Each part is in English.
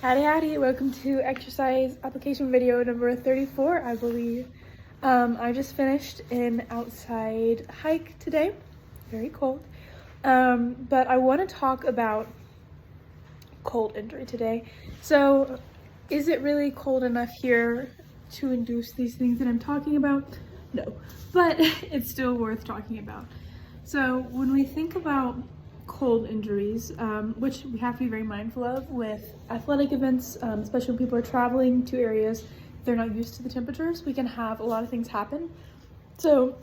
Howdy, welcome to exercise application video number 34, I believe. I just finished an outside hike today, very cold, but I want to talk about cold injury today. So is it really cold enough here to induce these things that I'm talking about? No, but it's still worth talking about. So when we think about cold injuries, which we have to be very mindful of with athletic events, especially when people are traveling to areas they're not used to the temperatures, we can have a lot of things happen. So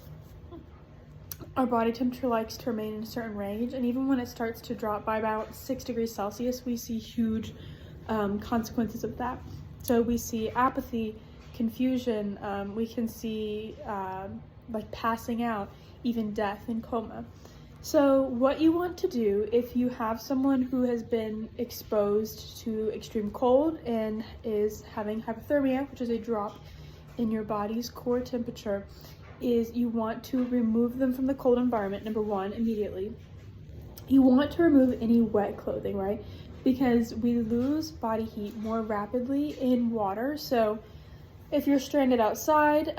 our body temperature likes to remain in a certain range, and even when it starts to drop by about 6 degrees Celsius, we see huge consequences of that. So we see apathy, confusion, we can see like passing out, even death and coma. So what you want to do if you have someone who has been exposed to extreme cold and is having hypothermia, which is a drop in your body's core temperature, is you want to remove them from the cold environment, number one, immediately. You want to remove any wet clothing, right? Because we lose body heat more rapidly in water. So if you're stranded outside,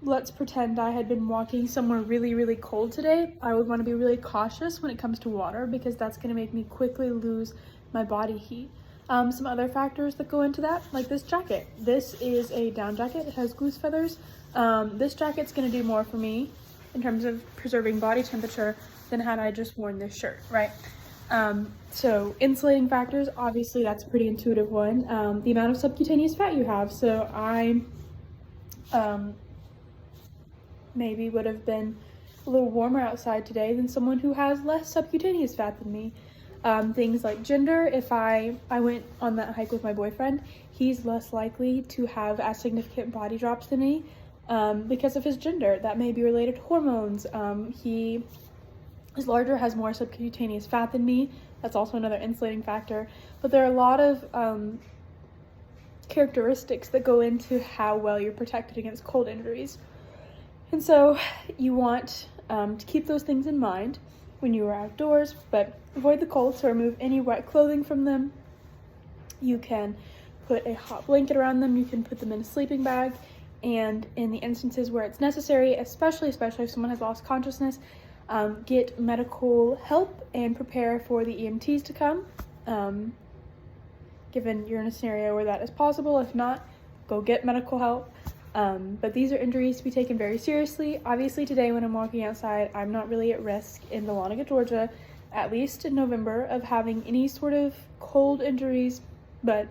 let's pretend I had been walking somewhere really cold today. I would want to be really cautious when it comes to water because that's going to make me quickly lose my body heat. Some other factors that go into that, like this jacket. This is a down jacket. It has goose feathers. This jacket's going to do more for me in terms of preserving body temperature than had I just worn this shirt, right? So insulating factors, obviously that's a pretty intuitive one. The amount of subcutaneous fat you have. So I maybe would have been a little warmer outside today than someone who has less subcutaneous fat than me. Things like gender, if I went on that hike with my boyfriend, he's less likely to have as significant body drops than me because of his gender. That may be related to hormones. He is larger, has more subcutaneous fat than me. That's also another insulating factor. But there are a lot of characteristics that go into how well you're protected against cold injuries. And so you want to keep those things in mind when you are outdoors, but avoid the cold, so remove any wet clothing from them. You can put a hot blanket around them, you can put them in a sleeping bag, and in the instances where it's necessary, especially if someone has lost consciousness, get medical help and prepare for the EMTs to come, given you're in a scenario where that is possible. If not, go get medical help. But these are injuries to be taken very seriously. Obviously today when I'm walking outside, I'm not really at risk in Dahlonega, Georgia, at least in November, of having any sort of cold injuries, but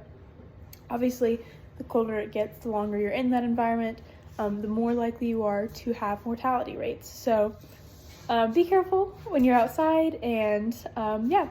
obviously the colder it gets, the longer you're in that environment, the more likely you are to have mortality rates. So be careful when you're outside, and yeah.